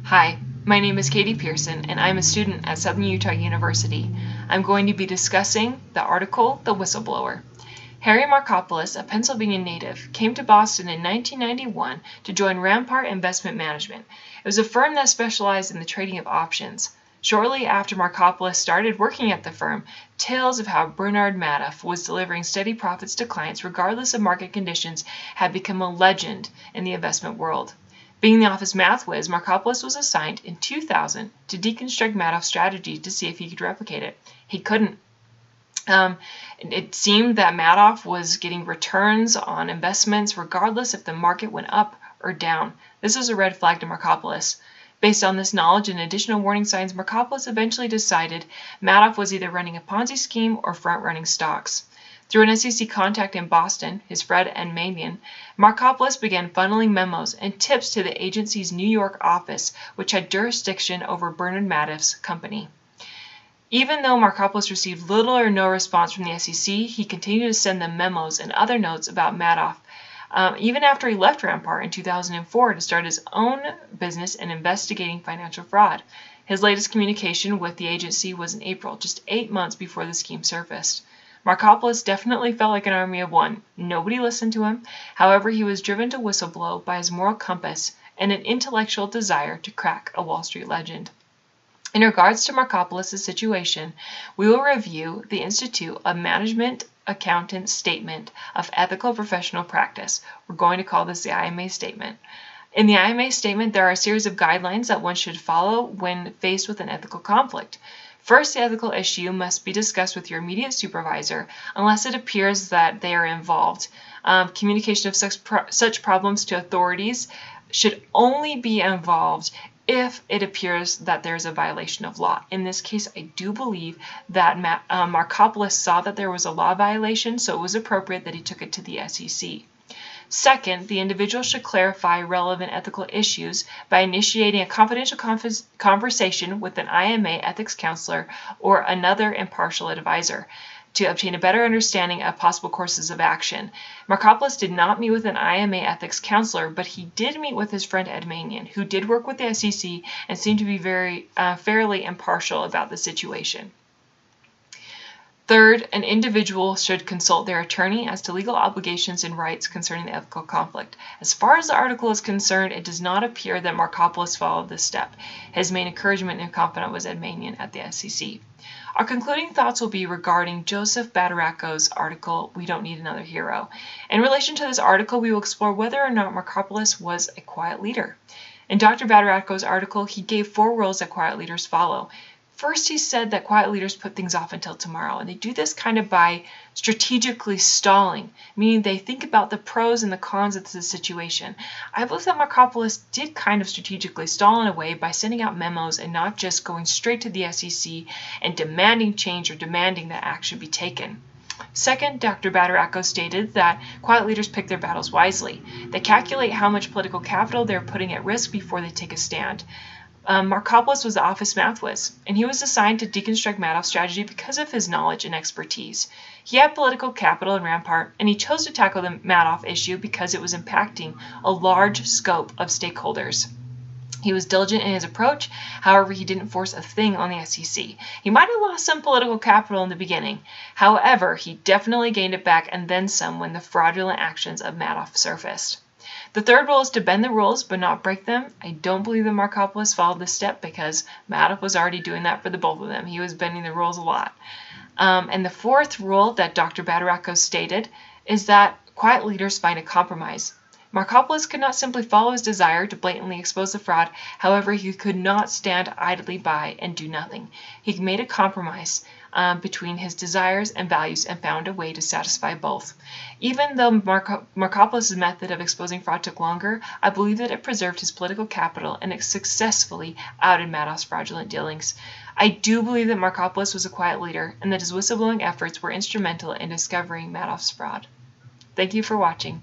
Hi, my name is Katie Pearson and I'm a student at Southern Utah University. I'm going to be discussing the article, The Whistleblower. Harry Markopoulos, a Pennsylvania native, came to Boston in 1991 to join Rampart Investment Management. It was a firm that specialized in the trading of options. Shortly after Markopoulos started working at the firm, tales of how Bernard Madoff was delivering steady profits to clients regardless of market conditions had become a legend in the investment world. Being the office math whiz, Markopoulos was assigned in 2000 to deconstruct Madoff's strategy to see if he could replicate it. He couldn't. It seemed that Madoff was getting returns on investments regardless if the market went up or down. This was a red flag to Markopoulos. Based on this knowledge and additional warning signs, Markopoulos eventually decided Madoff was either running a Ponzi scheme or front-running stocks. Through an SEC contact in Boston, his friend Ed Manion, Markopoulos began funneling memos and tips to the agency's New York office, which had jurisdiction over Bernard Madoff's company. Even though Markopoulos received little or no response from the SEC, he continued to send them memos and other notes about Madoff, even after he left Rampart in 2004 to start his own business in investigating financial fraud. His latest communication with the agency was in April, just 8 months before the scheme surfaced. Markopoulos definitely felt like an army of one. Nobody listened to him. However, he was driven to whistleblow by his moral compass and an intellectual desire to crack a Wall Street legend. In regards to Markopoulos' situation, we will review the Institute of Management Accountants Statement of Ethical Professional Practice. We're going to call this the IMA Statement. In the IMA Statement, there are a series of guidelines that one should follow when faced with an ethical conflict. First, the ethical issue must be discussed with your immediate supervisor unless it appears that they are involved. Communication of such problems to authorities should only be involved if it appears that there is a violation of law. In this case, I do believe that Markopoulos saw that there was a law violation, so it was appropriate that he took it to the SEC. Second, the individual should clarify relevant ethical issues by initiating a confidential conversation with an IMA ethics counselor or another impartial advisor to obtain a better understanding of possible courses of action. Markopoulos did not meet with an IMA ethics counselor, but he did meet with his friend Ed Manion, who did work with the SEC and seemed to be fairly impartial about the situation. Third, an individual should consult their attorney as to legal obligations and rights concerning the ethical conflict. As far as the article is concerned, it does not appear that Markopoulos followed this step. His main encouragement and confidant was Ed Manion at the SEC. Our concluding thoughts will be regarding Joseph Badaracco's article, We Don't Need Another Hero. In relation to this article, we will explore whether or not Markopoulos was a quiet leader. In Dr. Badaracco's article, he gave 4 rules that quiet leaders follow. First, he said that quiet leaders put things off until tomorrow, and they do this kind of by strategically stalling, meaning they think about the pros and the cons of the situation. I believe that Markopoulos did kind of strategically stall in a way by sending out memos and not just going straight to the SEC and demanding change or demanding that action be taken. Second, Dr. Badaracco stated that quiet leaders pick their battles wisely. They calculate how much political capital they're putting at risk before they take a stand. Markopoulos was the office math whiz, and he was assigned to deconstruct Madoff's strategy because of his knowledge and expertise. He had political capital in Rampart, and he chose to tackle the Madoff issue because it was impacting a large scope of stakeholders. He was diligent in his approach, however, he didn't force a thing on the SEC. He might have lost some political capital in the beginning. However, he definitely gained it back and then some when the fraudulent actions of Madoff surfaced. The third rule is to bend the rules but not break them. I don't believe that Markopoulos followed this step because Madoff was already doing that for the both of them. He was bending the rules a lot. And the fourth rule that Dr. Badaracco stated is that quiet leaders find a compromise. Markopoulos could not simply follow his desire to blatantly expose the fraud. However, he could not stand idly by and do nothing. He made a compromise between his desires and values and found a way to satisfy both. Even though Markopoulos' method of exposing fraud took longer, I believe that it preserved his political capital and it successfully outed Madoff's fraudulent dealings. I do believe that Markopoulos was a quiet leader and that his whistleblowing efforts were instrumental in discovering Madoff's fraud. Thank you for watching.